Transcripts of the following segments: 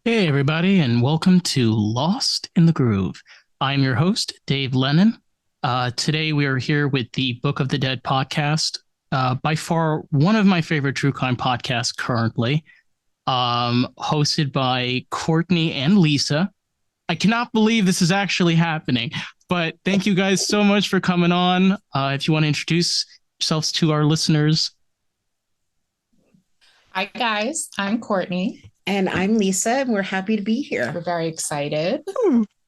Hey, everybody, and welcome to Lost in the Groove. I'm your host, Dave Lennon. Today, we are here with the Book of the Dead podcast, by far one of my favorite true crime podcasts currently, hosted by Courtney and Lisa. I cannot believe this is actually happening, but thank you guys so much for coming on. If you want to introduce yourselves to our listeners. Hi, guys. I'm Courtney. And I'm Lisa, and we're happy to be here. We're very excited. So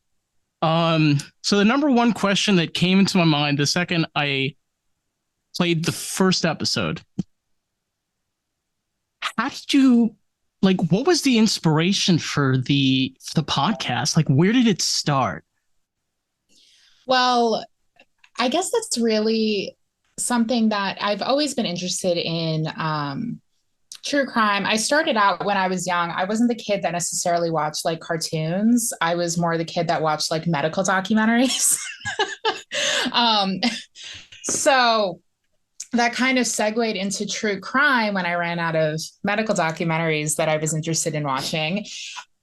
the number one question that came into my mind the second I played the first episode, how did you what was the inspiration for the podcast? Like, where did it start? Well, I guess that's really something that I've always been interested in. True crime. I started out when I was young. I wasn't the kid that necessarily watched like cartoons. I was more the kid that watched like medical documentaries. um, so that kind of segued into true crime when I ran out of medical documentaries that I was interested in watching.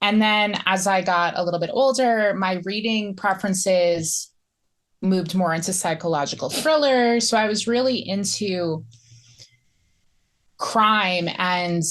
And then as I got a little bit older, my reading preferences moved more into psychological thrillers. So I was really into crime and,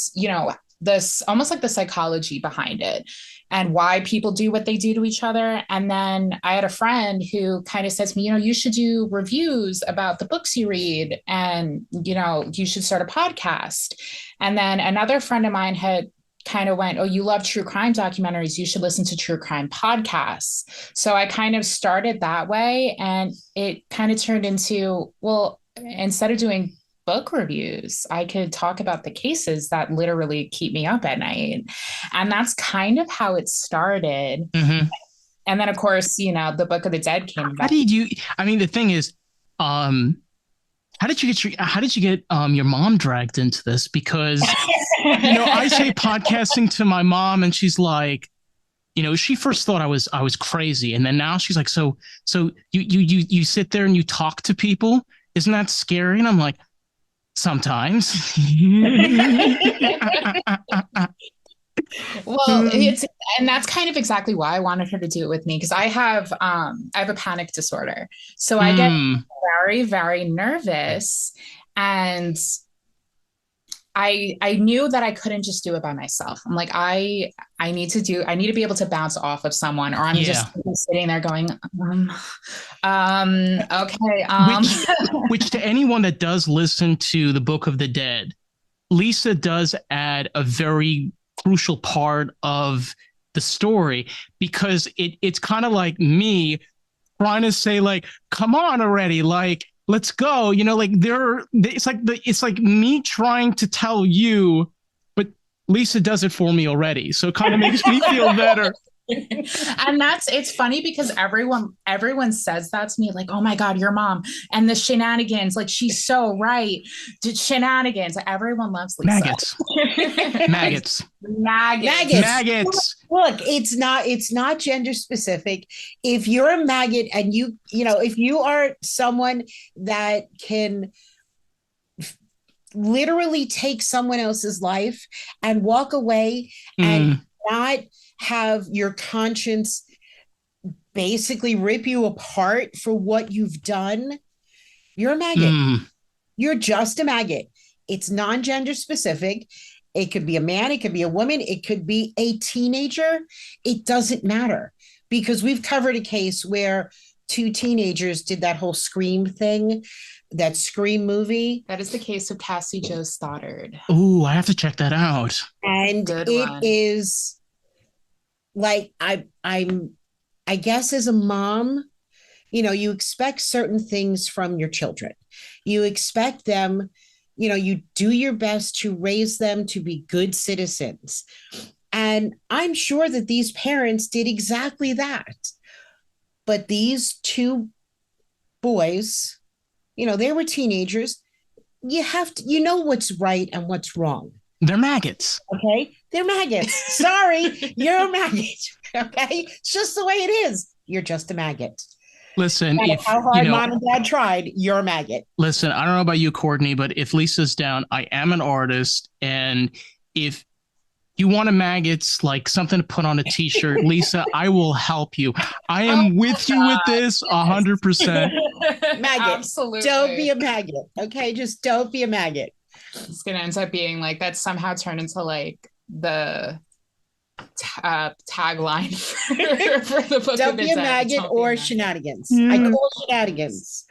this almost like the psychology behind it and why people do what they do to each other. And then I had a friend who kind of said to me, you should do reviews about the books you read and, you should start a podcast. And then another friend of mine had kind of went, oh, you love true crime documentaries, you should listen to true crime podcasts. So I kind of started that way, and it kind of turned into, well, instead of doing book reviews, I could talk about the cases that literally keep me up at night. And that's kind of how it started. Mm-hmm. And then of course, the Book of the Dead came How about. did you? I mean, the thing is, how did you get your mom dragged into this? Because I say podcasting to my mom, and she's like, she first thought I was crazy, and then now she's like, so you sit there and you talk to people, isn't that scary? And I'm like, sometimes. Well, it's and that's kind of exactly why I wanted her to do it with me, because I have a panic disorder. So I get very, very nervous, and I knew that I couldn't just do it by myself. I'm like, I need to be able to bounce off of someone, or I'm just sitting there going, okay. Which to anyone that does listen to the Book of the Dead, Lisa does add a very crucial part of the story, because it's kind of like me trying to say, like, come on already, like, let's go, it's like me trying to tell you, but Lisa does it for me already, so it kind of makes me feel better. And it's funny because everyone says that to me, like, oh my God, your mom and the shenanigans, like, she's so right. Shenanigans. Everyone loves Lisa. Maggots. Look, it's not gender specific. If you're a maggot and if you are someone that can literally take someone else's life and walk away and not have your conscience basically rip you apart for what you've done, you're a maggot. You're just a maggot. It's non-gender specific. It could be a man, it could be a woman, it could be a teenager. It doesn't matter, because we've covered a case where two teenagers did that whole Scream thing, that Scream movie. That is the case of Cassie Jo Stoddard. Ooh, I have to check that out. And it is like, I guess as a mom, you expect certain things from your children. You expect them, you do your best to raise them to be good citizens. And I'm sure that these parents did exactly that. But these two boys, they were teenagers. You have to, what's right and what's wrong. They're maggots. Okay. They're maggots. Sorry, you're a maggot. Okay. It's just the way it is. You're just a maggot. Listen, if how hard mom and dad tried, you're a maggot. Listen, I don't know about you, Courtney, but if Lisa's down, I am an artist. And if You want a maggots, like something to put on a t-shirt, Lisa, I will help you. I am with you with this 100%. Maggot. Absolutely. Don't be a maggot. Okay. Just don't be a maggot. It's going to end up being like that somehow turned into like the tagline for the book. Don't be a maggot or shenanigans. I call shenanigans.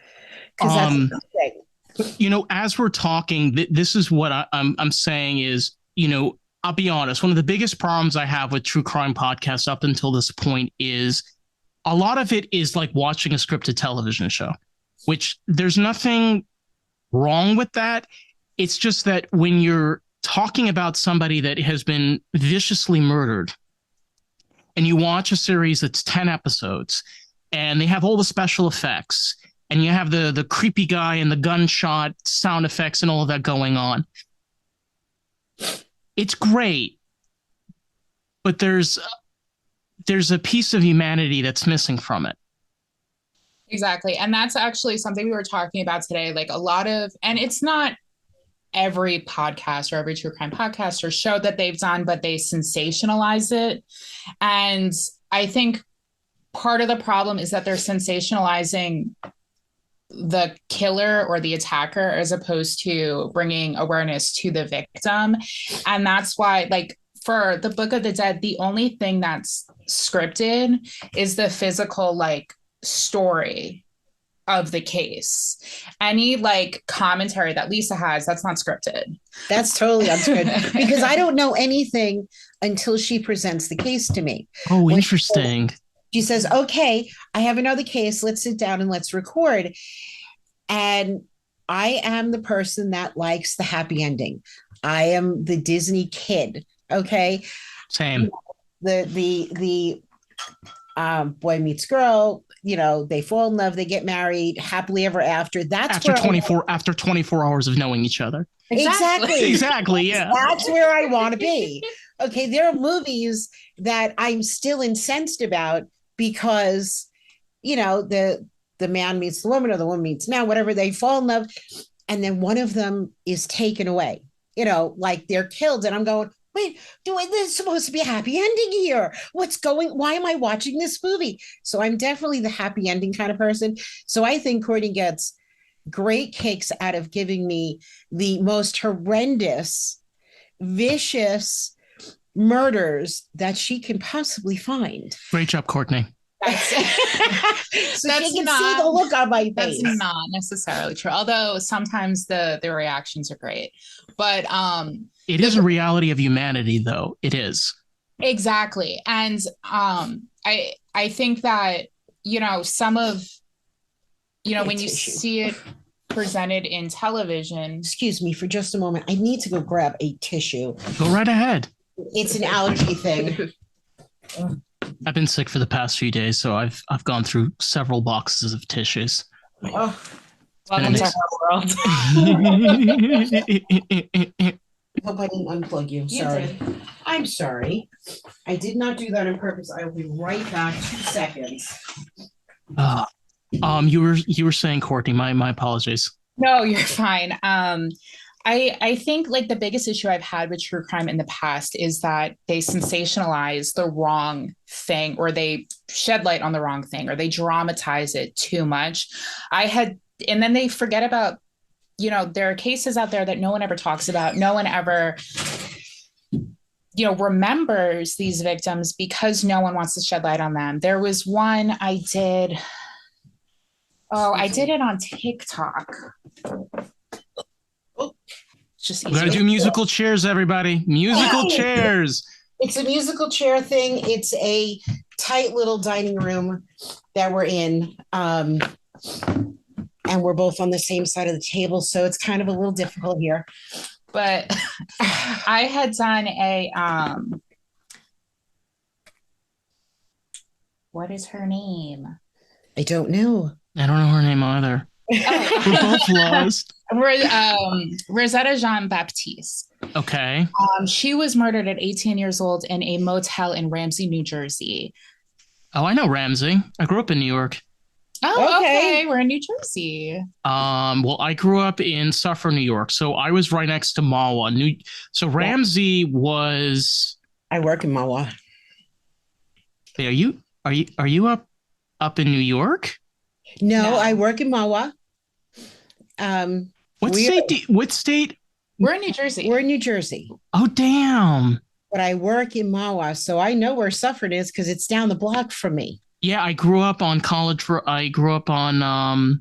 Because that's the thing. You know, as we're talking, this is what I'm saying is, you know, I'll be honest. One of the biggest problems I have with true crime podcasts up until this point is a lot of it is like watching a scripted television show, which there's nothing wrong with that. It's just that when you're talking about somebody that has been viciously murdered and you watch a series that's 10 episodes and they have all the special effects and you have the creepy guy and the gunshot sound effects and all of that going on, it's great, but there's a piece of humanity that's missing from it. Exactly. And that's actually something we were talking about today. Like a lot of, and it's not every podcast or every true crime podcast or show that they've done, but they sensationalize it. And I think part of the problem is that they're sensationalizing the killer or the attacker as opposed to bringing awareness to the victim. And that's why, like, for the Book of the Dead, the only thing that's scripted is the physical, like, story of the case. Any like commentary that Lisa has, that's not scripted. That's totally unscripted because I don't know anything until she presents the case to me. Oh, interesting. She says, okay, I have another case. Let's sit down and let's record. And I am the person that likes the happy ending. I am the Disney kid. Okay. Same. The boy meets girl, you know, they fall in love, they get married, happily ever after. That's after 24 hours of knowing each other. Exactly. Yeah. That's where I want to be. Okay. There are movies that I'm still incensed about because, you know, the man meets the woman or the woman meets man, whatever, they fall in love. And then one of them is taken away, you know, like they're killed. And I'm going, wait, there's supposed to be a happy ending here. Why am I watching this movie? So I'm definitely the happy ending kind of person. So I think Courtney gets great kicks out of giving me the most horrendous, vicious murders that she can possibly find. Great job, Courtney. So that's she can see the look on my face. That's not necessarily true. Although sometimes the reactions are great. But it is a reality of humanity, though. It is. Exactly. And I think that, you know, some of, you know, when you see it presented in television. Excuse me for just a moment. I need to go grab a tissue. Go right ahead. It's an allergy thing. I've been sick for the past few days, so I've gone through several boxes of tissues. Oh, welcome to our world. I hope I didn't unplug you. Sorry. I'm sorry. I did not do that on purpose. I will be right back. 2 seconds. You were saying, Courtney, my apologies. No, you're fine. I think like the biggest issue I've had with true crime in the past is that they sensationalize the wrong thing, or they shed light on the wrong thing, or they dramatize it too much. And then they forget about, you know, there are cases out there that no one ever talks about. No one ever, you know, remembers these victims because no one wants to shed light on them. There was one I did it on TikTok. Just we gotta do musical chairs, everybody. Musical chairs. It's a musical chair thing. It's a tight little dining room that we're in. And we're both on the same side of the table. So it's kind of a little difficult here. But I had done a what is her name? I don't know. I don't know her name either. Oh. We're both lost. Rosetta Jean Baptiste. Okay. She was murdered at 18 years old in a motel in Ramsey, New Jersey. Oh, I know Ramsey. I grew up in New York. Oh, okay. We're in New Jersey. Well, I grew up in Suffolk, New York, so I was right next to Mahwah. So Ramsey was I work in Mawa. Wait, are you up in New York? No, No. I work in Mawa. Um, What we state? What state? We're in New Jersey. we're in New Jersey, Oh, damn. but I work in Mawa, so I know where Suffern is because it's down the block from me. Yeah, I grew up on college. I grew up on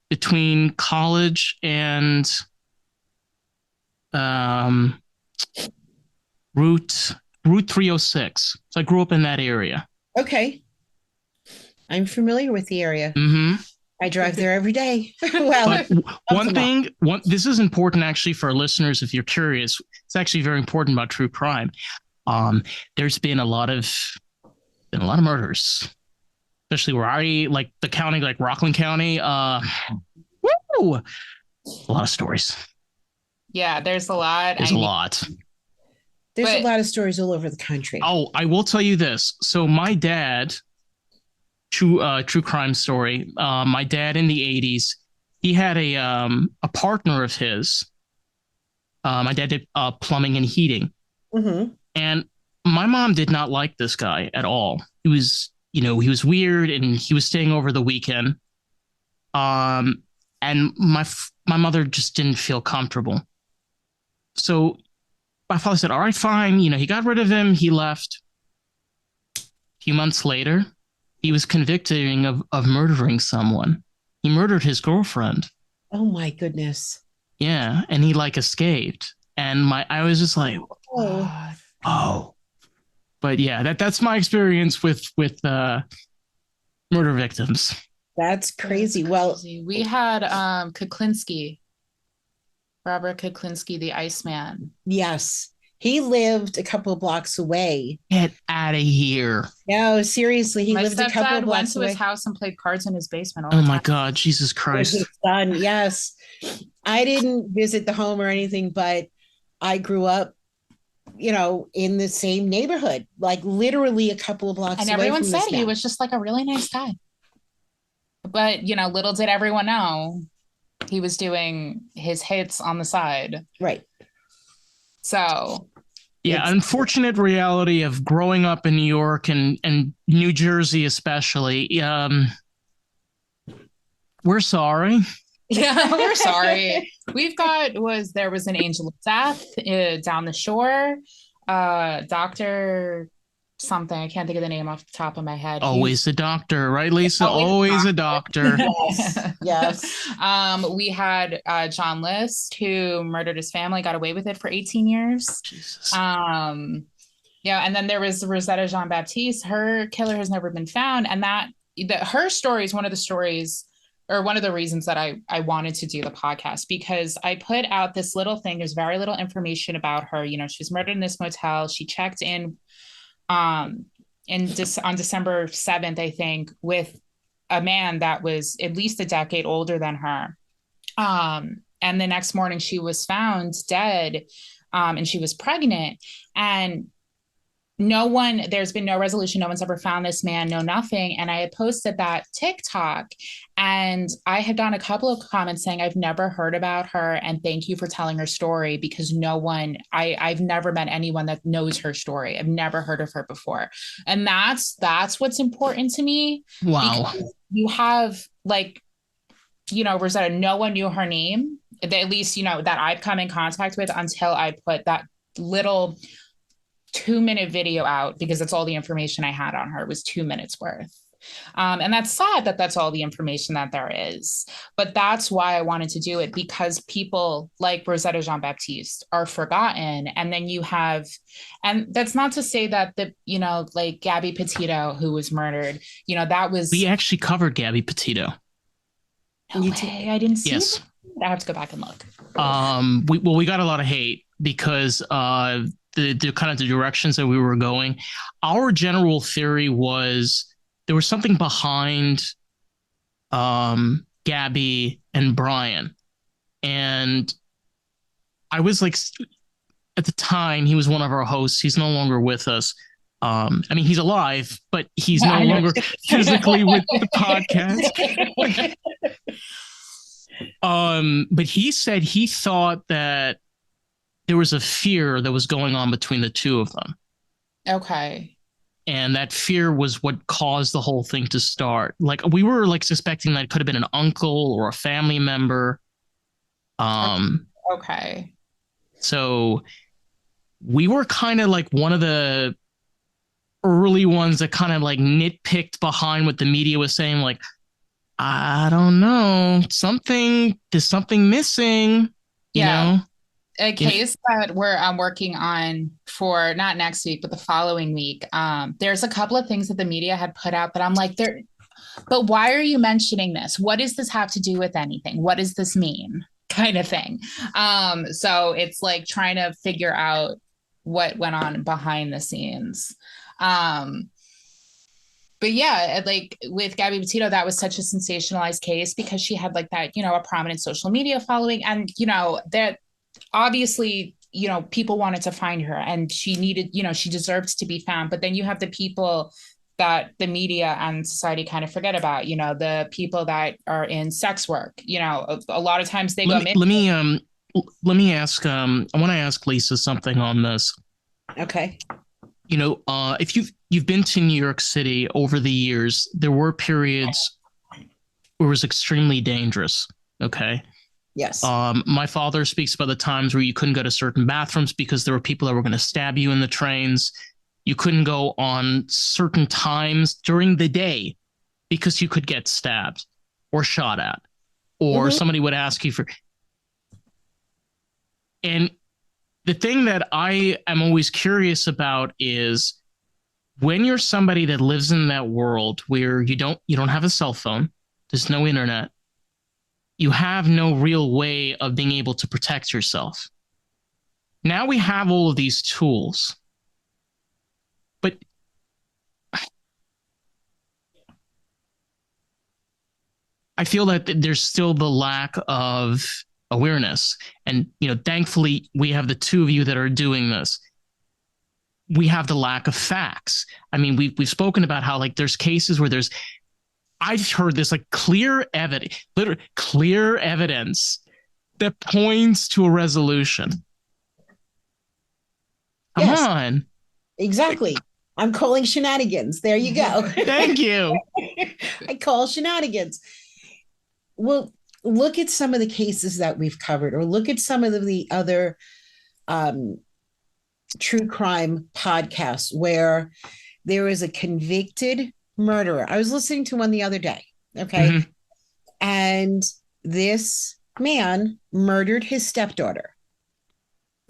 between college and um Route Route 306. So I grew up in that area. Okay, I'm familiar with the area. Mm-hmm. I drive there every day. Well, But one thing, this is important actually for our listeners. If you're curious, it's actually very important about true crime. There's been a lot of murders, especially where I like the county, like Rockland County. Woo! A lot of stories. Yeah, there's a lot. There's a lot. There's a lot of stories all over the country. Oh, I will tell you this. So my dad, true crime story. My dad in the 80s, he had a partner of his. My dad did plumbing and heating, Mm-hmm. and my mom did not like this guy at all. He was weird, and he was staying over the weekend. And my mother just didn't feel comfortable. So my father said, "All right, fine." He got rid of him. He left. A few months later, he was convicted of murdering someone. He murdered his girlfriend. Oh my goodness. Yeah, and he like escaped. And I was just like, Oh, oh. But yeah, that's my experience with murder victims. that's crazy. That's Well, crazy. We had Kuklinski, Robert Kuklinski, the Iceman. yes, he lived a couple of blocks away. Get out of here. No, seriously, he My lived a couple stepdad of went blocks to away. his house and played cards in his basement all Oh the my time. God, Jesus With Christ. his son, yes. I didn't visit the home or anything, but I grew up, in the same neighborhood, like literally a couple of blocks And away everyone from said this he man. was just like a really nice guy. But, little did everyone know he was doing his hits on the side. Right. So, Yeah, unfortunate reality of growing up in New York and New Jersey especially. We're sorry. yeah, we're sorry. There was an angel of death down the shore. Dr. something. I can't think of the name off the top of my head. Always a doctor, right, Lisa? Always a doctor. Yes. Yes. We had John List, who murdered his family, got away with it for 18 years. Jesus. And then there was Rosetta Jean Baptiste. Her killer has never been found, and her story is one of the stories, or one of the reasons that I wanted to do the podcast, because I put out this little thing. There's very little information about her. She was murdered in this motel. She checked in on December 7th, I think, with a man that was at least a decade older than her. And the next morning she was found dead, and she was pregnant. And there's been no resolution. No one's ever found this man, no nothing. And I had posted that TikTok, and I had gotten a couple of comments saying, I've never heard about her, and thank you for telling her story, because I've never met anyone that knows her story. I've never heard of her before. And that's what's important to me. Wow. You have Rosetta, no one knew her name, at least, that I've come in contact with, until I put that little 2-minute video out, because that's all the information I had on her. It was 2 minutes worth. And that's sad that that's all the information that there is. But that's why I wanted to do it, because people like Rosetta Jean Baptiste are forgotten. And then and that's not to say that like Gabby Petito, who was murdered, We actually covered Gabby Petito. No way, I didn't see Yes. it. I have to go back and look. We got a lot of hate because the kind of the directions that we were going. Our general theory was there was something behind Gabby and Brian. And I was like, at the time, he was one of our hosts. He's no longer with us. He's alive, but he's no longer physically with the podcast. But he said he thought that there was a fear that was going on between the two of them. Okay. And that fear was what caused the whole thing to start. Like we were like suspecting that it could have been an uncle or a family member. Um, Okay. so we were kind of like one of the early ones that kind of like nitpicked behind what the media was saying, like, I don't know, there's something missing, you Yeah. know? A You know, case that I'm working on for not next week, but the following week. There's a couple of things that the media had put out that I'm like, there, but why are you mentioning this? What does this have to do with anything? What does this mean? Kind of thing. So it's like trying to figure out what went on behind the scenes. Um, but yeah, like with Gabby Petito, that was such a sensationalized case because she had like that, a prominent social media following. And, that obviously, people wanted to find her and she needed, she deserved to be found. But then you have the people that the media and society kind of forget about, the people that are in sex work, a lot of times they let go me missing. ask I want to ask Lisa something on this. Okay. If you've been to New York City over the years, there were periods where it was extremely dangerous. Okay. Yes. My father speaks about the times where you couldn't go to certain bathrooms because there were people that were going to stab you in the trains. You couldn't go on certain times during the day because you could get stabbed or shot at, or somebody would ask you for. And the thing that I am always curious about is when you're somebody that lives in that world where you don't have a cell phone, there's no internet, you have no real way of being able to protect yourself. Now we have all of these tools, but I feel that there's still the lack of awareness. And, thankfully, we have the two of you that are doing this. We have the lack of facts. I mean, we've spoken about how like there's cases where I've heard this like clear evidence, literally clear evidence that points to a resolution. Come Yes, on. exactly. I'm calling shenanigans. There you go. Thank you. I call shenanigans. Well, look at some of the cases that we've covered, or look at some of the other true crime podcasts where there is a convicted murderer. I was listening to one the other day. Okay. Mm-hmm. And this man murdered his stepdaughter.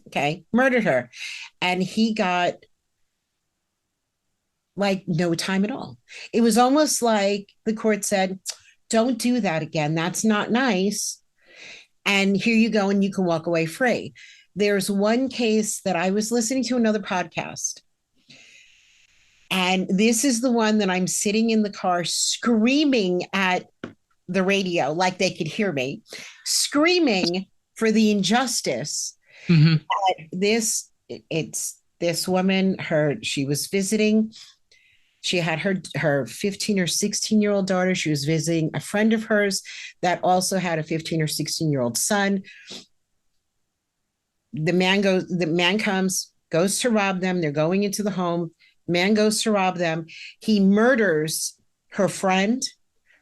Okay. Murdered her. And he got like no time at all. It was almost like the court said, don't do that again. That's not nice. And here you go, and you can walk away free. There's one case that I was listening to another podcast. And this is the one that I'm sitting in the car screaming at the radio like they could hear me, screaming for the injustice. Mm-hmm. This woman, she was visiting. She had her 15 or 16-year-old daughter. She was visiting a friend of hers that also had a 15 or 16-year-old son. The man comes, goes to rob them. They're going into the home. Man goes to rob them. He murders her friend,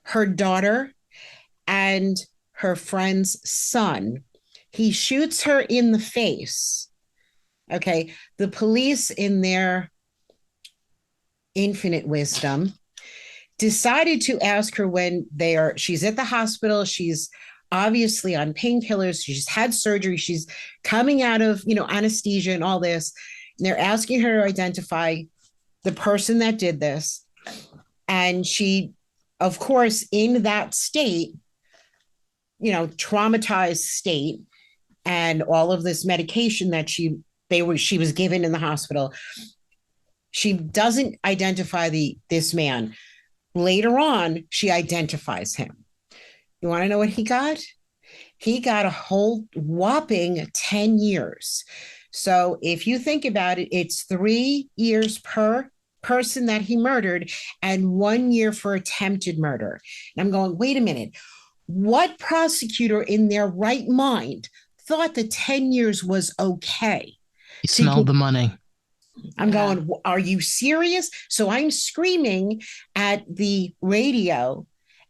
her daughter, and her friend's son. He shoots her in the face. Okay. The police, in their infinite wisdom, decided to ask her when she's at the hospital. She's obviously on painkillers. She's had surgery. She's coming out of, anesthesia and all this. And they're asking her to identify the person that did this. And she, of course, in that state, traumatized state, and all of this medication that she was given in the hospital, she doesn't identify this man. Later on, she identifies him. You want to know what he got? He got a whole whopping 10 years. So if you think about it, it's 3 years per person that he murdered and 1 year for attempted murder. And I'm going, wait a minute. What prosecutor in their right mind thought that 10 years was okay? He smelled the money. I'm going, are you serious? So I'm screaming at the radio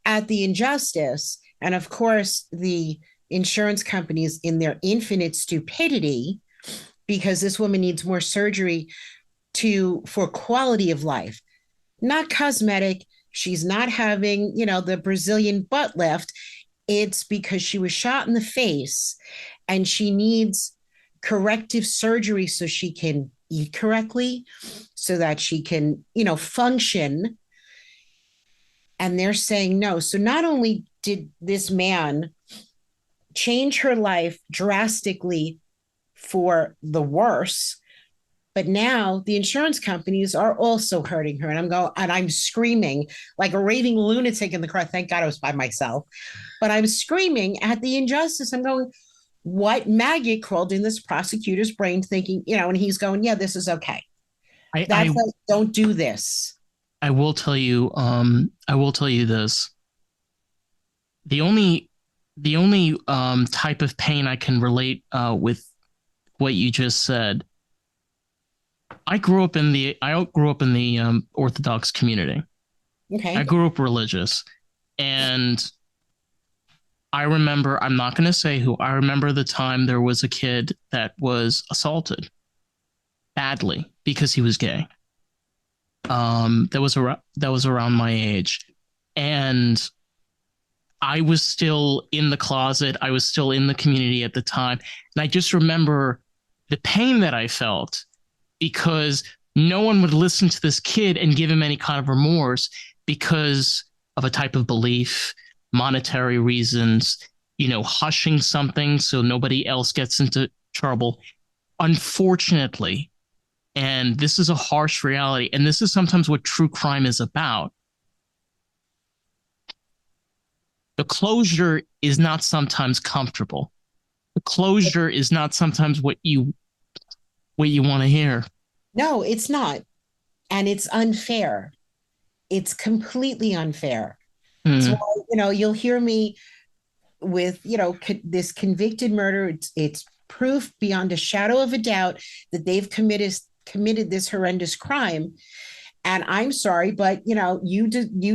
at the injustice. And of course, the insurance companies, in their infinite stupidity, because this woman needs more surgery for quality of life, not cosmetic. She's not having, the Brazilian butt lift. It's because she was shot in the face and she needs corrective surgery so she can eat correctly, so that she can, function. And they're saying no. So not only did this man change her life drastically for the worse, but now the insurance companies are also hurting her. And I'm screaming like a raving lunatic in the car. Thank God I was by myself. But I'm screaming at the injustice. I'm going, what maggot crawled in this prosecutor's brain thinking, and he's going, yeah, this is okay. That's like, don't do this. I will tell you, this. The only type of pain I can relate with what you just said. I grew up in the Orthodox community. Okay. I grew up religious, and I remember, I'm not going to say who, I remember the time there was a kid that was assaulted badly because he was gay. That was around my age, and I was still in the closet. I was still in the community at the time, and I just remember the pain that I felt because no one would listen to this kid and give him any kind of remorse because of a type of belief, monetary reasons, hushing something so nobody else gets into trouble. Unfortunately, and this is a harsh reality, and this is sometimes what true crime is about. The closure is not sometimes comfortable. The closure is not sometimes what you want to hear. No, it's not. And it's unfair. It's completely unfair. So, you'll hear me with, this convicted murder. It's proof beyond a shadow of a doubt that they've committed this horrendous crime. And I'm sorry, but you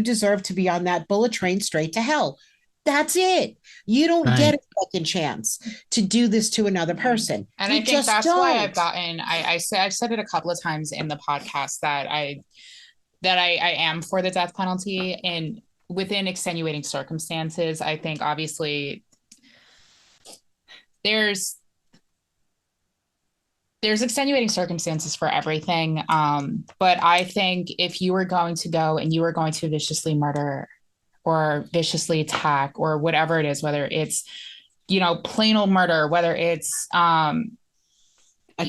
deserve to be on that bullet train straight to hell. That's it. You don't get a second chance to do this to another person. And I think that's why I've gotten, I've said it a couple of times in the podcast that I am for the death penalty, and within extenuating circumstances. I think obviously there's extenuating circumstances for everything. But I think if you were going to go and you were going to viciously murder or viciously attack or whatever it is, whether it's, plain old murder, whether it's a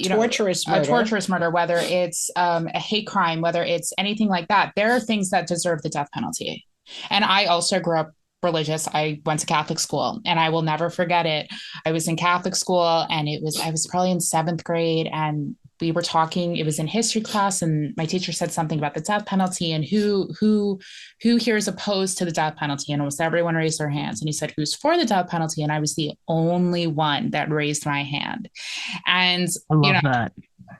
torturous murder, whether it's a hate crime, whether it's anything like that, there are things that deserve the death penalty. And I also grew up religious. I went to Catholic school, and I will never forget it. I was in Catholic school, and I was probably in 7th grade, and we were talking, it was in history class, and my teacher said something about the death penalty and who here is opposed to the death penalty, and almost everyone raised their hands. And he said, who's for the death penalty? And I was the only one that raised my hand. And I love that.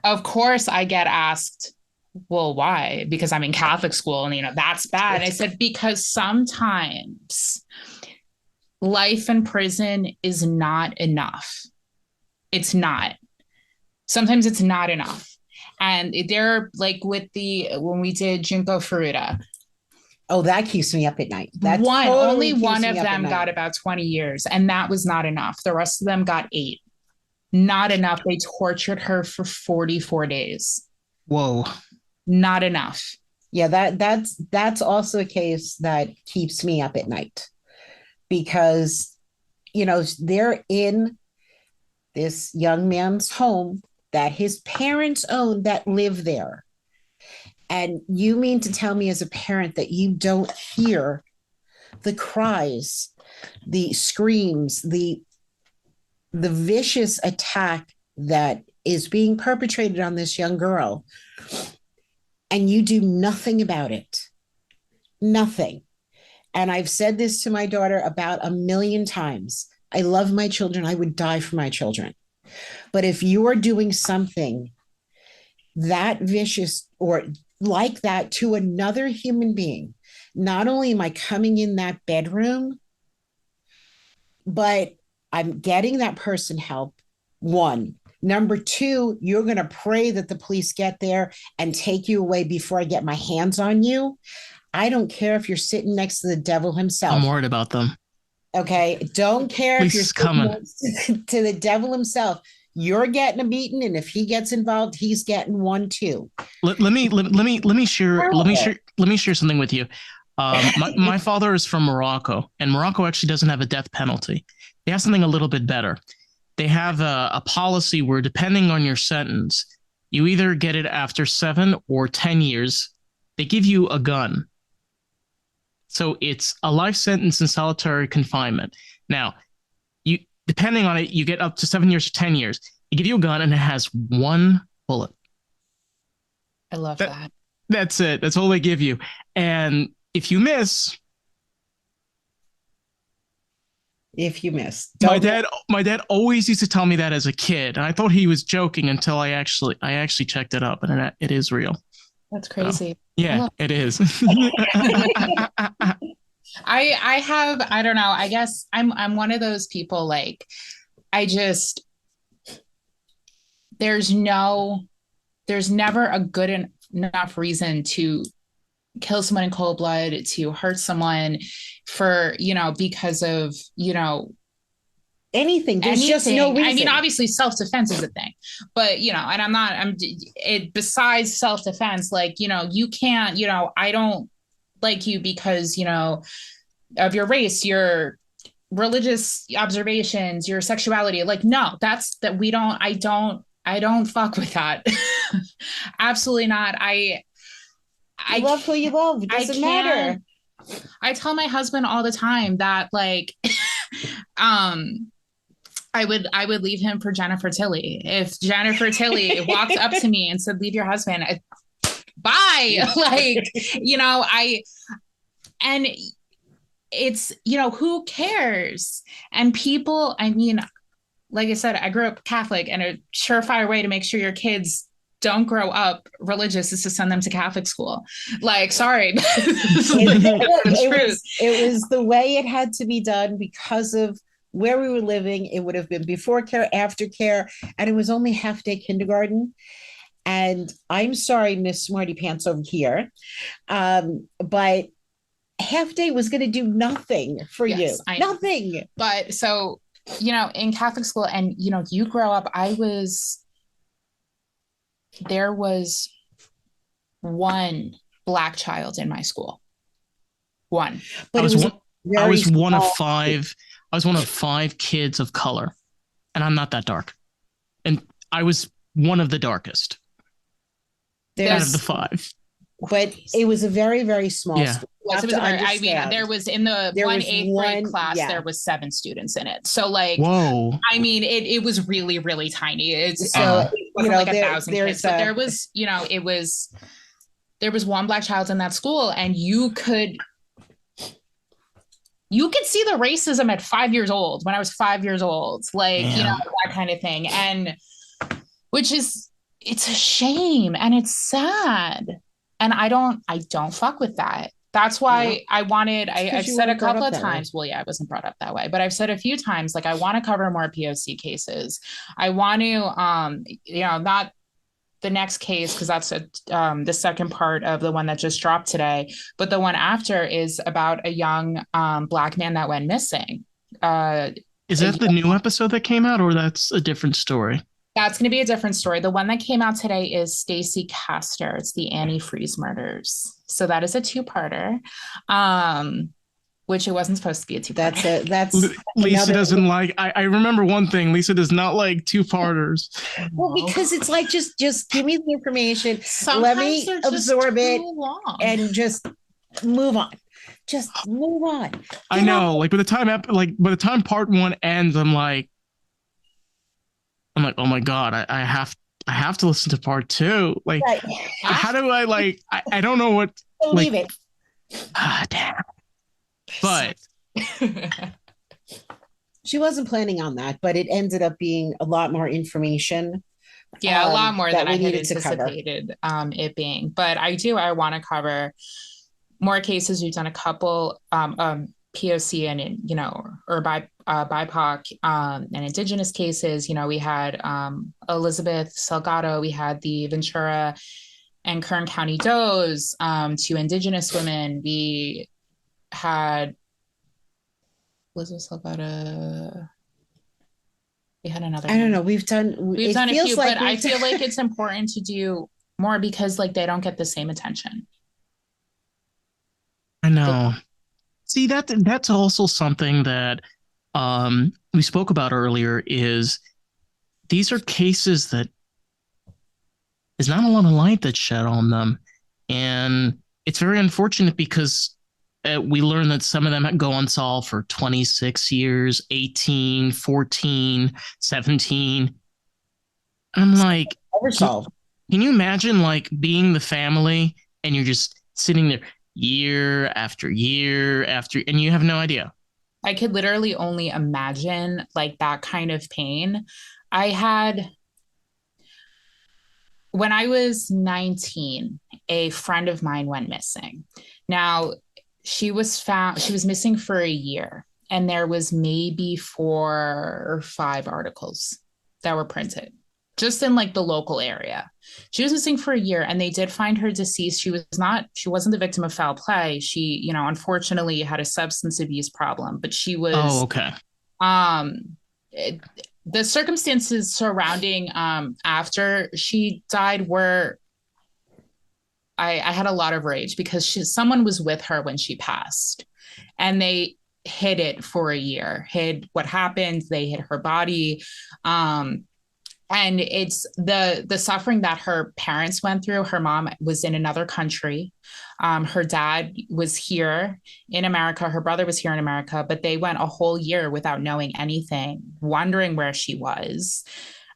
Of course I get asked, well, why? Because I'm in Catholic school and, that's bad. And I said, because sometimes life in prison is not enough. It's not. Sometimes it's not enough. And they're like when we did Junko Furuta. Oh, that keeps me up at night. Only one of them got about 20 years, and that was not enough. The rest of them got 8. Not enough. They tortured her for 44 days. Whoa. Not enough. Yeah, that's also a case that keeps me up at night, because, they're in this young man's home that his parents own, that live there. And you mean to tell me as a parent that you don't hear the cries, the screams, the vicious attack that is being perpetrated on this young girl, and you do nothing about it? Nothing. And I've said this to my daughter about 1,000,000 times. I love my children. I would die for my children. But if you are doing something that vicious or like that to another human being, not only am I coming in that bedroom, but I'm getting that person help. One. Number two, you're going to pray that the police get there and take you away before I get my hands on you. I don't care if you're sitting next to the devil himself. I'm worried about them. Okay. Don't care if you're coming next to the devil himself. You're getting a beating, and if he gets involved, he's getting one too. Let me share something with you. My father is from Morocco, and Morocco actually doesn't have a death penalty. They have something a little bit better. They have a policy where, depending on your sentence, you either get it after 7 or 10 years. They give you a gun. So it's a life sentence in solitary confinement. Now, you depending on it, you get up to 7 years or 10 years. They give you a gun and it has one bullet. I love that. That's it. That's all they give you. And if you miss, my dad always used to tell me that as a kid, and I thought he was joking until I actually checked it up, and it is real. That's crazy. So, yeah, it is. I don't know. I guess I'm one of those people, like, there's never a good enough reason to kill someone in cold blood, to hurt someone for, because of, anything. There's just no reason. I mean, obviously self-defense is a thing, but, and besides self-defense, like, you can't, I don't like you because, of your race, your religious observations, your sexuality. Like, no, I don't fuck with that. Absolutely not. I love who you love. It doesn't matter. I tell my husband all the time that, like, I would leave him for Jennifer Tilly. If Jennifer Tilly walked up to me and said, "Leave your husband," bye. Like, and it's, who cares? And people, I mean, like I said, I grew up Catholic, and a surefire way to make sure your kids don't grow up religious is to send them to Catholic school. Like, sorry. It was the way it had to be done because of where we were living. It would have been before care, after care, and it was only half day kindergarten. And I'm sorry, Miss Smarty Pants over here, but half day was going to do nothing for you. Nothing. But so, in Catholic school, and, you grow up, there was one Black child in my school. One. But I was one of 5. I was one of 5 kids of color, and I'm not that dark. And I was one of the darkest out of the 5. But it was a very, very small school. There was in the 8th grade class, there was 7 students in it. So, like, whoa. I mean, it was really, really tiny. It wasn't like 1,000 kids, but there was, there was one Black child in that school, and you could see the racism at 5 years old, when I was 5 years old, like, that kind of thing. And it's a shame, and it's sad. And I don't fuck with that. That's why I've said a couple of times, well, yeah, I wasn't brought up that way, but I've said a few times, like, I want to cover more POC cases. I want to, not the next case, because that's the second part of the one that just dropped today, but the one after is about a young Black man that went missing. Is that the new episode that came out, or that's a different story? That's going to be a different story. The one that came out today is Stacy Castor. It's the Annie Freeze murders. So that is a 2-parter, which it wasn't supposed to be a 2-parter. That's Lisa doesn't like. I remember one thing. Lisa does not like 2-parters. Well, because it's like, just give me the information. Let me absorb it and just move on. Just move on. I know. Like, by the time part 1 ends, I'm like, oh my God, I have to listen to part 2. Like, right. How do I, like, I don't know what. Believe it. Damn. But she wasn't planning on that, but it ended up being a lot more information Yeah, a lot more that than I we had needed to cover. anticipated it being. But I want to cover more cases. We've done a couple POC and, or BIPOC and Indigenous cases. We had Elizabeth Salgado, we had the Ventura and Kern County Does, two Indigenous women. We had Elizabeth Salgado. We had another I don't one. know. We've done A few, like but I feel like it's important to do more because like they don't get the same attention. I know. See, that's also something that we spoke about earlier is these are cases that there's not a lot of light that's shed on them. And it's very unfortunate because we learn that some of them go unsolved for 26 years, 18, 14, 17. I'm like, oversolved. can you imagine like being the family and you're just sitting there year after year after, and you have no idea? I could literally only imagine like that kind of pain. I had, when I was 19, a friend of mine went missing. Now, she was missing for a year, and there was maybe 4 or 5 articles that were printed just in like the local area. She was missing for a year, and they did find her deceased. She wasn't the victim of foul play. She, unfortunately had a substance abuse problem, but she was, Oh, okay. It, the circumstances surrounding after she died were, I had a lot of rage because someone was with her when she passed, and they hid it for a year, hid what happened. They hid her body. And it's the suffering that her parents went through. Her mom was in another country. Her dad was here in America. Her brother was here in America, but they went a whole year without knowing anything, wondering where she was.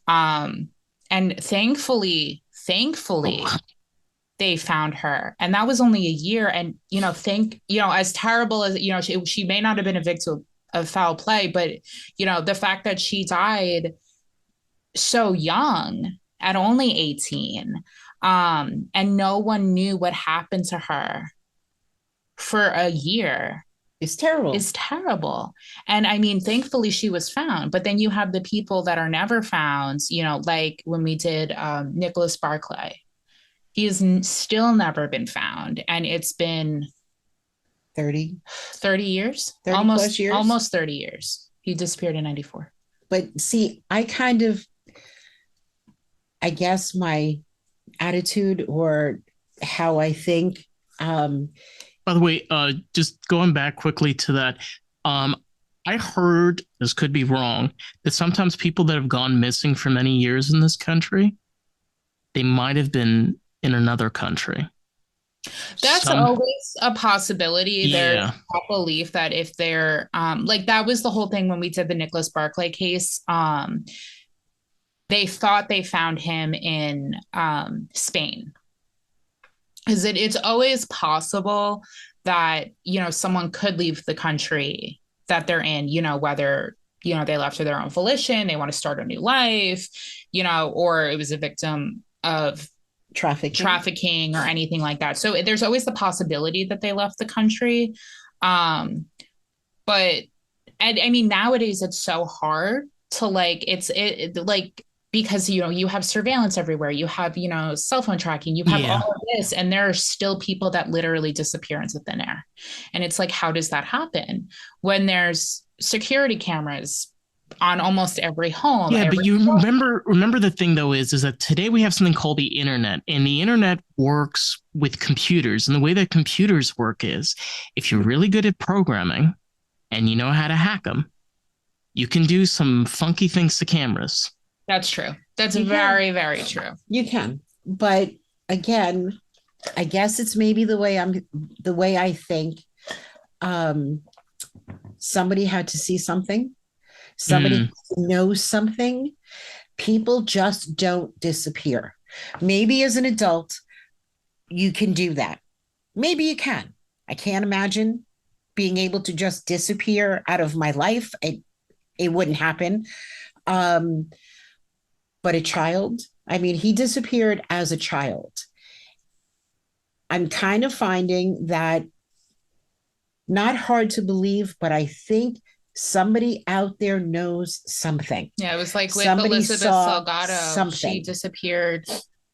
And thankfully, they found her. And that was only a year. And, as terrible as, she may not have been a victim of foul play, but, the fact that she died so young at only 18, and no one knew what happened to her for a year It's terrible. And I mean, thankfully she was found, but then you have the people that are never found, like when we did Nicholas Barclay. He's still never been found, and it's been 30 years, 30 almost plus years, almost 30 years. He disappeared in 94. But see, I guess my attitude or how I think. By the way, just going back quickly to that, I heard, this could be wrong, that sometimes people that have gone missing for many years in this country, they might have been in another country. That's always a possibility. Yeah. There's a belief that if they're like, that was the whole thing when we did the Nicholas Barclay case. They thought they found him in Spain, because it's always possible that someone could leave the country that they're in, whether they left of their own volition, they want to start a new life, or it was a victim of trafficking or anything like that. So there's always the possibility that they left the country. But I mean, nowadays it's so hard to like, because you have surveillance everywhere, you have cell phone tracking, you have all of this, and there are still people that literally disappear into thin air. And it's like, how does that happen when there's security cameras on almost every home? But you remember the thing though is that today we have something called the internet, and the internet works with computers. And the way that computers work is, if you're really good at programming and you know how to hack them, you can do some funky things to cameras. That's true. That's very, very true. You can. But again, I guess it's maybe the way I think. Somebody had to see something. Somebody knows something. People just don't disappear. Maybe as an adult, you can do that. Maybe you can. I can't imagine being able to just disappear out of my life. It wouldn't happen. But a child I mean, he disappeared as a child. I'm kind of finding that not hard to believe, but I think somebody out there knows something. Yeah, it was like with Somebody Elizabeth saw Salgado. She something. disappeared.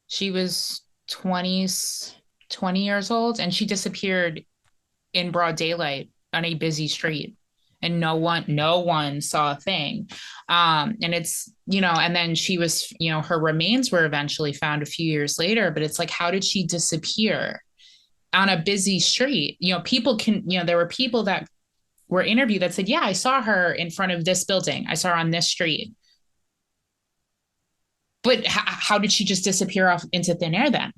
She was 20 years old, and she disappeared in broad daylight on a busy street. And no one saw a thing. And it's, and then she was, her remains were eventually found a few years later, but it's like, how did she disappear on a busy street? People can, there were people that were interviewed that said, yeah, I saw her in front of this building. I saw her on this street. But how did she just disappear off into thin air then?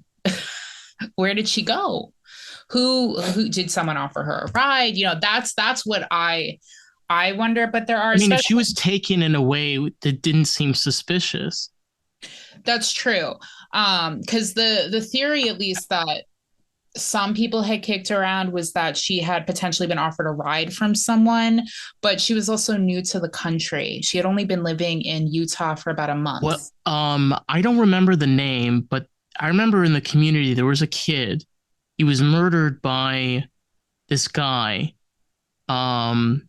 Where did she go? Who did someone offer her a ride? That's what I wonder. But there are, I mean, if she was taken in a way that didn't seem suspicious. That's true. Because the theory, at least, that some people had kicked around was that she had potentially been offered a ride from someone, but she was also new to the country. She had only been living in Utah for about a month. Well, I don't remember the name, but I remember in the community there was a kid. He was murdered by this guy. And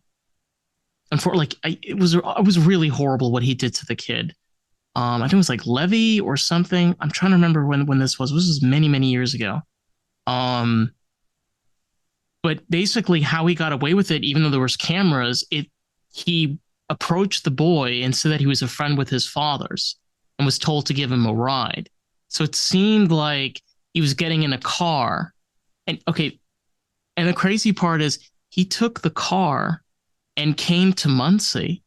for like, it was really horrible what he did to the kid. I think it was like Levy or something. I'm trying to remember when this was. This was many, many years ago. But basically how he got away with it, even though there was cameras, he approached the boy and said that he was a friend with his father's and was told to give him a ride. So it seemed like he was getting in a car. And okay, and the crazy part is he took the car and came to Muncie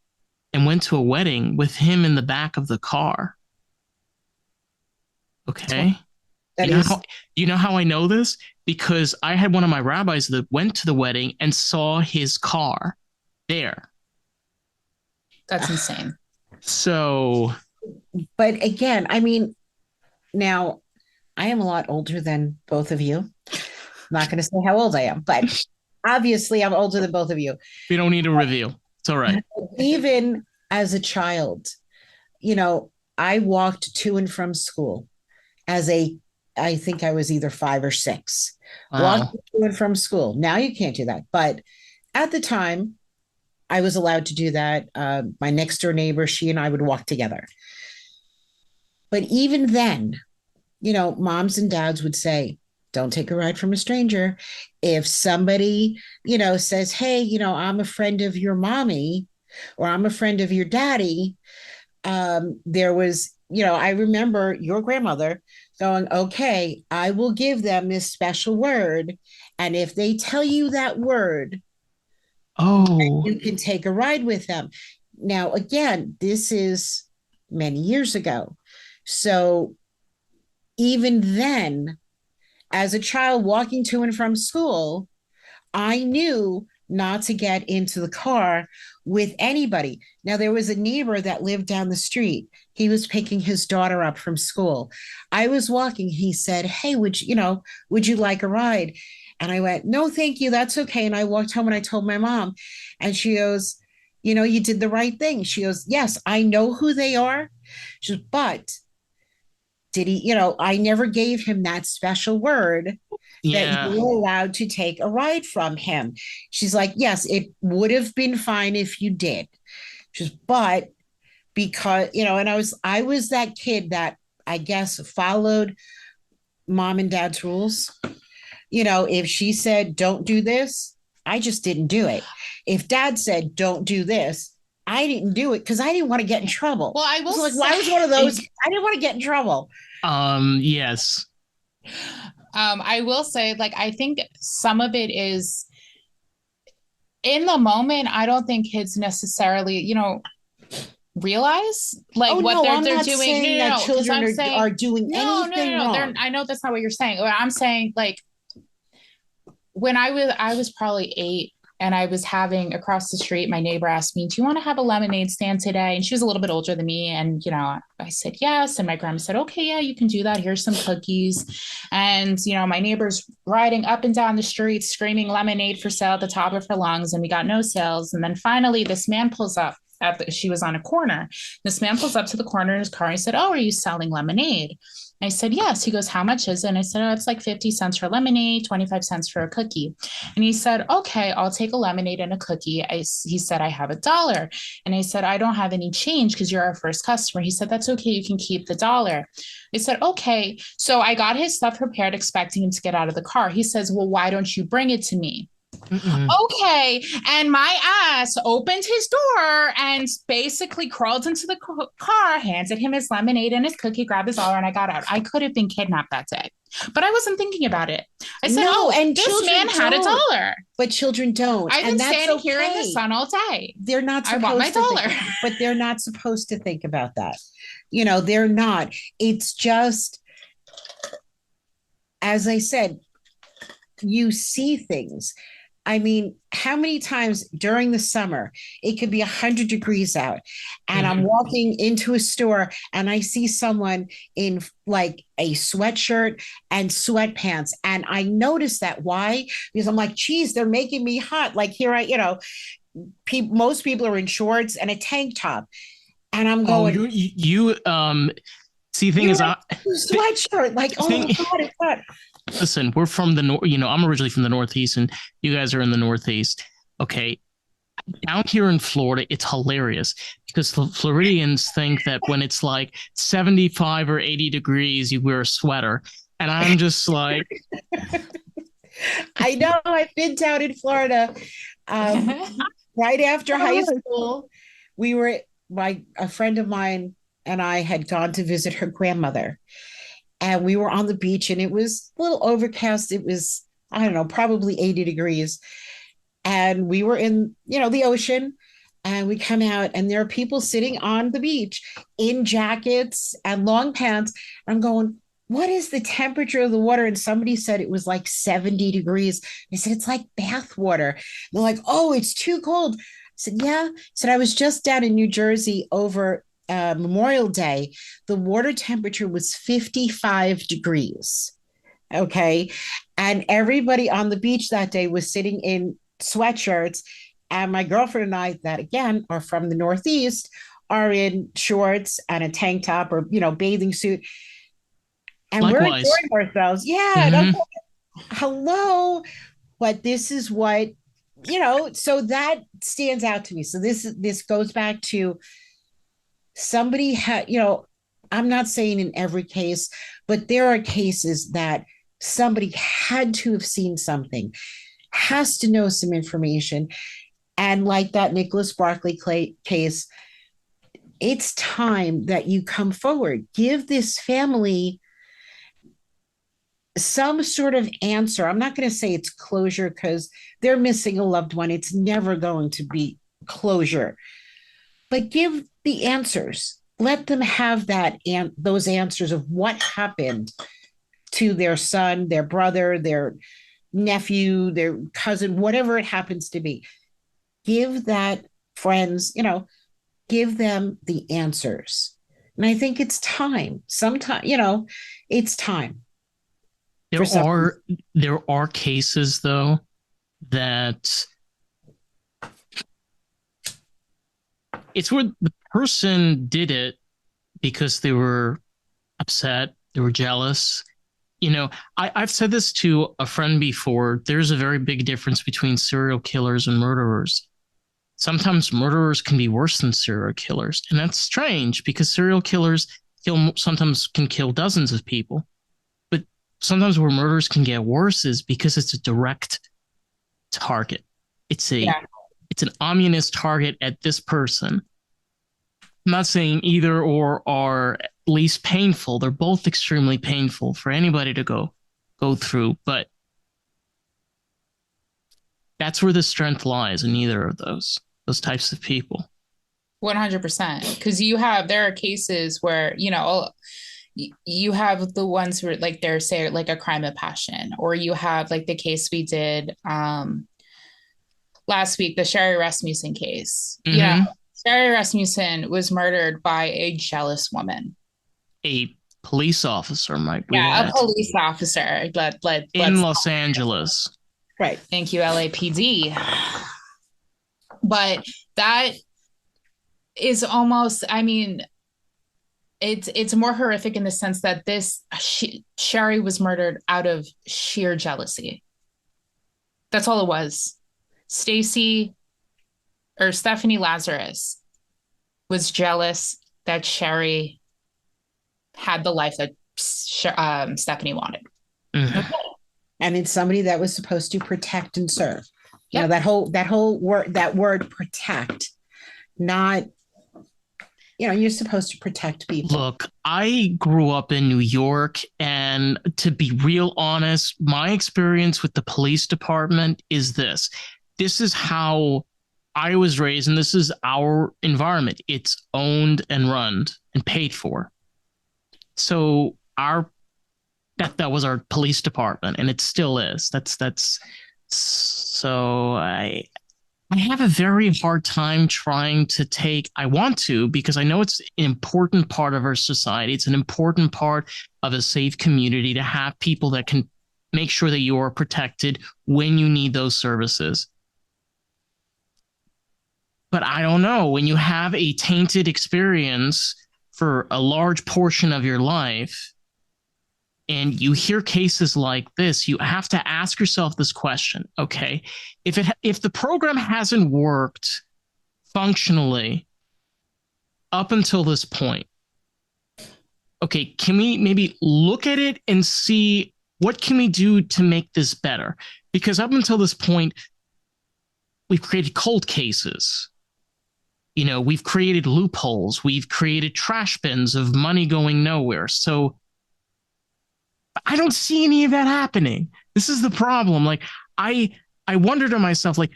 and went to a wedding with him in the back of the car. Okay. You know how I know this? Because I had one of my rabbis that went to the wedding and saw his car there. That's insane. So, but again, I mean, now I am a lot older than both of you. I'm not going to say how old I am, but obviously I'm older than both of you. We don't need a review. It's all right. Even as a child, I walked to and from school I think I was either 5 or 6. Walked to and from school. Now you can't do that. But at the time, I was allowed to do that. My next door neighbor, she and I would walk together. But even then, moms and dads would say, don't take a ride from a stranger. If somebody, says, hey, I'm a friend of your mommy or I'm a friend of your daddy, there was, I remember your grandmother going, okay, I will give them this special word. And if they tell you that word, you can take a ride with them. Now, again, this is many years ago. So even then, as a child walking to and from school, I knew not to get into the car with anybody. Now, there was a neighbor that lived down the street. He was picking his daughter up from school. I was walking. He said, hey, would you like a ride? And I went, no, thank you. That's okay. And I walked home and I told my mom, and she goes, you did the right thing. She goes, yes, I know who they are. She goes, but did he, I never gave him that special word that you were allowed to take a ride from him. She's like, yes, it would have been fine if you did. She's, but because, and I was that kid that I guess followed mom and dad's rules. If she said, don't do this, I just didn't do it. If dad said, don't do this, I didn't do it because I didn't want to get in trouble. Well, I will say, I was one of those, I didn't want to get in trouble. Yes. I will say, I think some of it is in the moment. I don't think kids necessarily, realize what they're doing. That children are doing anything wrong. I know that's not what you're saying. I'm saying, when I was probably 8 and I was having across the street, my neighbor asked me, do you want to have a lemonade stand today? And she was a little bit older than me. And, I said, yes. And my grandma said, okay, yeah, you can do that. Here's some cookies. And, my neighbor's riding up and down the street, screaming lemonade for sale at the top of her lungs. And we got no sales. And then finally this man pulls up she was on a corner. This man pulls up to the corner in his car and he said, "Oh, are you selling lemonade?" I said, "Yes." He goes, "How much is it?" And I said, "Oh, it's like 50 cents for lemonade, 25 cents for a cookie." And he said, "Okay, I'll take a lemonade and a cookie." He said, "I have $1." And I said, "I don't have any change because you're our first customer." He said, "That's okay. You can keep $1." I said, "Okay." So I got his stuff prepared, expecting him to get out of the car. He says, "Well, why don't you bring it to me?" Mm-mm. Okay. And my ass opened his door and basically crawled into the car, handed him his lemonade and his cookie, grabbed his dollar, and I got out. I could have been kidnapped that day, but I wasn't thinking about it. I said, No, "Oh, and this man had $1." but children don't. I've been And that's standing okay. here in the sun all day. They're not I want supposed my to dollar. but they're not supposed to think about that. You know, they're not. It's just, as I said, you see things. I mean, how many times during the summer it could be 100 degrees out, and I'm walking into a store and I see someone in like a sweatshirt and sweatpants, and I notice that. Why? Because I'm like, geez, they're making me hot. Like here, most people are in shorts and a tank top, and I'm going, you see, thing is, sweatshirt, like, oh my God, it's hot. Listen, we're from the north. I'm originally from the Northeast, and you guys are in the Northeast. Okay, down here in Florida, it's hilarious because the Floridians think that when it's like 75 or 80 degrees, you wear a sweater, and I'm just like, I know. I've been down in Florida. Right after high school, a friend of mine and I had gone to visit her grandmother. And we were on the beach and it was a little overcast. It was, I don't know, probably 80 degrees. And we were in, the ocean, and we come out and there are people sitting on the beach in jackets and long pants. I'm going, what is the temperature of the water? And somebody said it was like 70 degrees. I said, it's like bath water. They're like, oh, it's too cold. I said, yeah. I said, I was just down in New Jersey over Memorial Day. The water temperature was 55 degrees. Okay. And everybody on the beach that day was sitting in sweatshirts. And my girlfriend and I, that again are from the Northeast, are in shorts and a tank top or, bathing suit. And likewise. We're enjoying ourselves. Yeah. Mm-hmm. Hello. But this is what, so that stands out to me. So this goes back to somebody I'm not saying in every case, but there are cases that somebody had to have seen something, has to know some information. And like that Nicholas Barkley case, it's time that you come forward. Give this family some sort of answer. I'm not going to say it's closure because they're missing a loved one. It's never going to be closure. But give the answers. Let them have those answers of what happened to their son, their brother, their nephew, their cousin, whatever it happens to be. Give that friends, give them the answers. And I think it's time. It's time. There are cases though that it's where the person did it because they were upset, they were jealous. I've said this to a friend before. There's a very big difference between serial killers and murderers. Sometimes murderers can be worse than serial killers, and that's strange because serial killers sometimes can kill dozens of people. But sometimes where murders can get worse is because it's a direct target. It's an ominous target at this person. I'm not saying either or are least painful. They're both extremely painful for anybody to go through, but that's where the strength lies in either of those types of people. 100%. Because there are cases where, you have the ones where like they're say like a crime of passion, or you have like the case we did last week, the Sherry Rasmussen case. Mm-hmm. Sherry Rasmussen was murdered by a jealous woman. A police officer, might we add. A police officer in Los Angeles. Right. Thank you, LAPD. But that is almost, I mean, it's more horrific in the sense that Sherry was murdered out of sheer jealousy. That's all it was. Stacy or Stephanie Lazarus was jealous that Sherry had the life that Stephanie wanted. Mhm. And it's somebody that was supposed to protect and serve. You know, Yep. that whole word protect, not, you know, you're supposed to protect people. Look, I grew up in New York, and to be real honest, my experience with the police department is this. This is how I was raised, and this is our environment. It's owned and run and paid for. So that was our police department, and it still is. That's so I have a very hard time trying to take, I want to, because I know it's an important part of our society. It's an important part of a safe community to have people that can make sure that you are protected when you need those services. But I don't know, when you have a tainted experience for a large portion of your life, and you hear cases like this, you have to ask yourself this question. Okay, if the program hasn't worked functionally up until this point, okay, can we maybe look at it and see what can we do to make this better? Because up until this point, we've created cold cases. You know, we've created loopholes. We've created trash bins of money going nowhere. So I don't see any of that happening. This is the problem. Like, I I wonder to myself, like,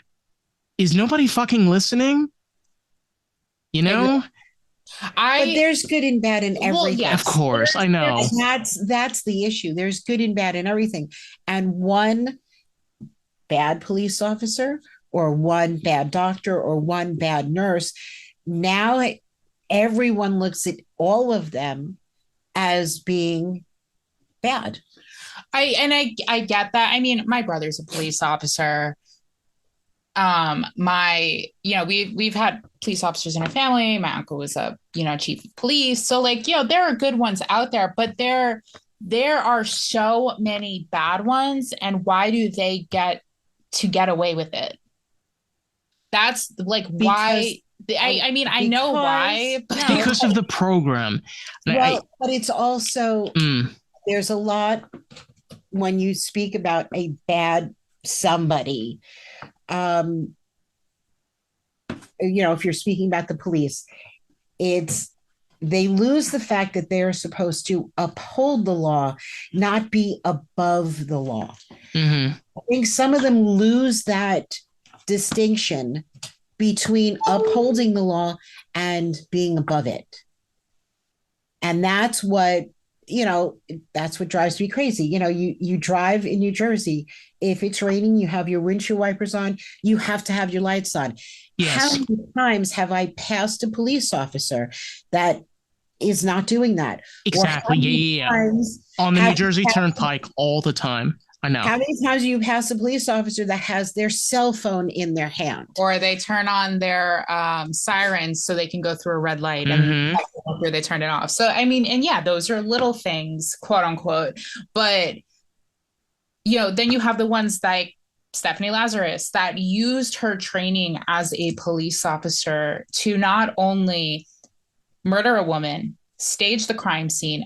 is nobody fucking listening? You know? But there's good and bad in everything. Well, yes. Of course, I know. That's the issue. There's good and bad in everything. And one bad police officer or one bad doctor or one bad nurse, now everyone looks at all of them as being bad. I get that. I mean, my brother's a police officer. We've had police officers in our family. My uncle was a, chief of police. So like, there are good ones out there, but there are so many bad ones. And why do they get away with it? That's like why. I know why. But no. Because of the program. But it's also, there's a lot when you speak about a bad somebody. If you're speaking about the police, they lose the fact that they're supposed to uphold the law, not be above the law. Mm-hmm. I think some of them lose that distinction between upholding the law and being above it. And that's what drives me crazy. You drive in New Jersey. If it's raining, you have your windshield wipers on. You have to have your lights on. Yes. How many times have I passed a police officer that is not doing that? Exactly. Yeah. On the New Jersey Turnpike all the time. I know. How many times do you pass a police officer that has their cell phone in their hand? Or they turn on their sirens so they can go through a red light and after they turn it off. So, I mean, and yeah, those are little things, quote unquote. But, then you have the ones like Stephanie Lazarus that used her training as a police officer to not only murder a woman, stage the crime scene,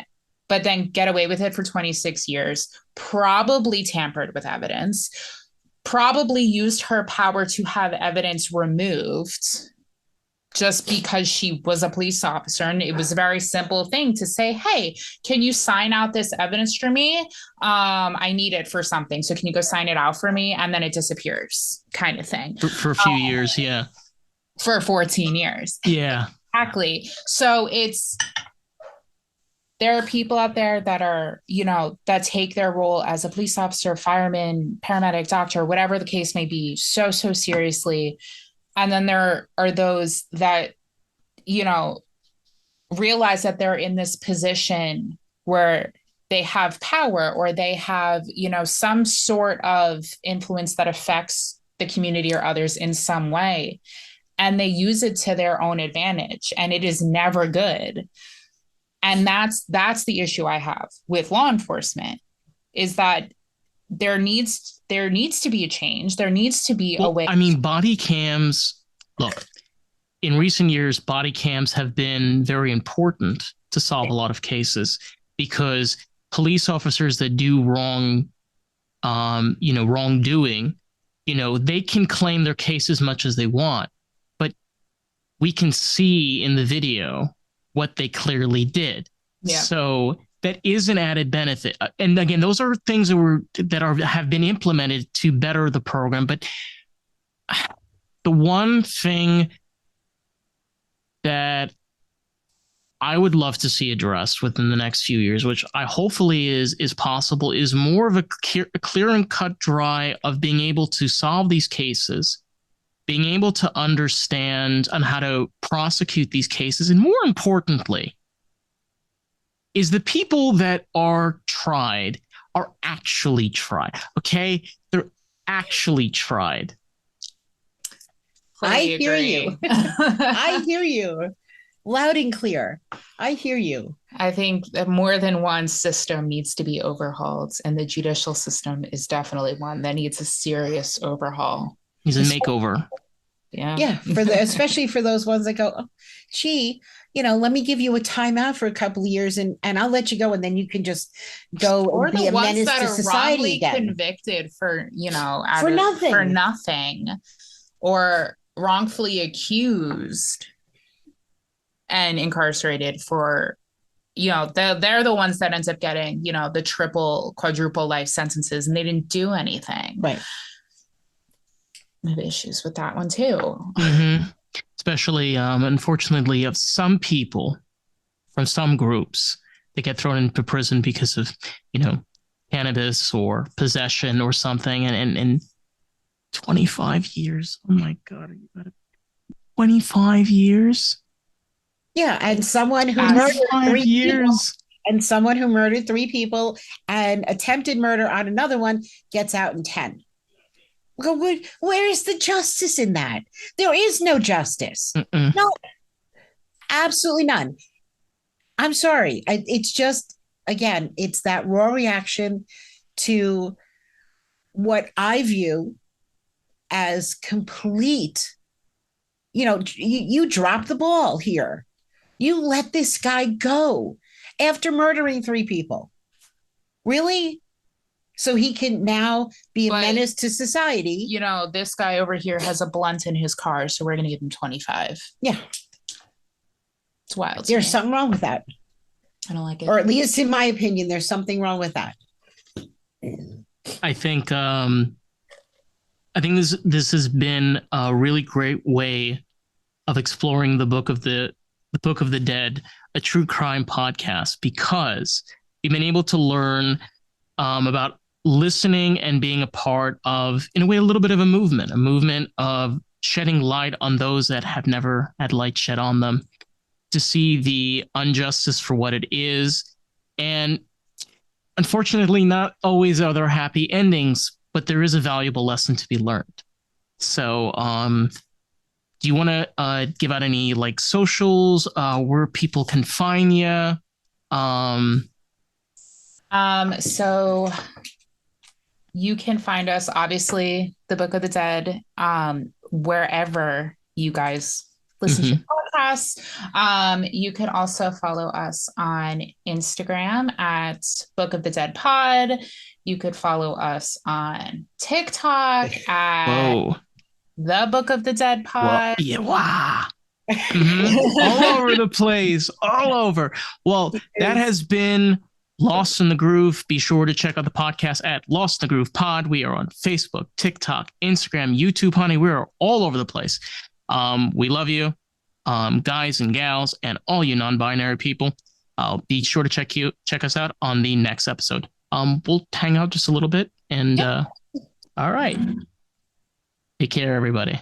but then get away with it for 26 years, probably tampered with evidence, probably used her power to have evidence removed just because she was a police officer. And it was a very simple thing to say, hey, can you sign out this evidence for me? I need it for something. So can you go sign it out for me? And then it disappears, kind of thing. For a few years, yeah. For 14 years. Yeah. Exactly. So there are people out there that are, that take their role as a police officer, fireman, paramedic, doctor, whatever the case may be, so seriously. And then there are those that, realize that they're in this position where they have power or they have, some sort of influence that affects the community or others in some way. and they use it to their own advantage, and it is never good. And that's the issue I have with law enforcement, is that there needs to be a change. There needs to be a way. I mean, body cams, look, in recent years, body cams have been very important to solve a lot of cases, because police officers that do wrongdoing, they can claim their case as much as they want, but we can see in the video what they clearly did. Yeah. So that is an added benefit. And again, those are things that have been implemented to better the program. But the one thing that I would love to see addressed within the next few years, which I hopefully is possible, is more of a clear and cut dry of being able to solve these cases, being able to understand on how to prosecute these cases, and more importantly, is the people that are tried are actually tried. Okay, they're actually tried. I hear you. I hear you. Loud and clear. I hear you. I think that more than one system needs to be overhauled, and the judicial system is definitely one that needs a serious overhaul. Needs a makeover. Yeah. Yeah. Especially for those ones that go, oh, gee, let me give you a timeout for a couple of years and I'll let you go. And then you can just go or and be a menace to society again. Convicted for, for nothing, or wrongfully accused and incarcerated for, they're the ones that ends up getting, the triple, quadruple life sentences, and they didn't do anything. Right. I have issues with that one too. Mm-hmm. Especially, unfortunately, of some people from some groups that get thrown into prison because of, cannabis or possession or something. And 25 years. Oh my God. 25 years? Yeah. And someone who murdered 3 years. And someone who murdered 3 people and attempted murder on another one gets out in 10. Where is the justice in that? There is no justice. Mm-mm. No, absolutely none. I'm sorry. It's just, again, it's that raw reaction to what I view as complete, you drop the ball here. You let this guy go after murdering 3 people. Really? So he can now be a menace to society. This guy over here has a blunt in his car, so we're going to give him 25. Yeah. It's wild. There's something wrong with that. I don't like it. Or at least in my opinion, there's something wrong with that. I think this has been a really great way of exploring the Book of the Dead, a true crime podcast, because we've been able to learn about listening and being a part of, in a way, a little bit of a movement of shedding light on those that have never had light shed on them, to see the injustice for what it is. And unfortunately, not always are there happy endings, but there is a valuable lesson to be learned. So, do you want to give out any socials, where people can find you? So you can find us, obviously, the Book of the Dead, wherever you guys listen to podcasts. You can also follow us on Instagram at Book of the Dead Pod. You could follow us on TikTok at the Book of the Dead Pod. Whoa. Yeah, wow. Mm-hmm. All over the place, all over. Well, that has been Lost in the Groove. Be sure to check out the podcast at Lost in the Groove Pod. We are on Facebook, TikTok, Instagram, YouTube, honey. We are all over the place. We love you, guys and gals, and all you non-binary people. Be sure to check us out on the next episode. We'll hang out just a little bit, and all right. Take care, everybody.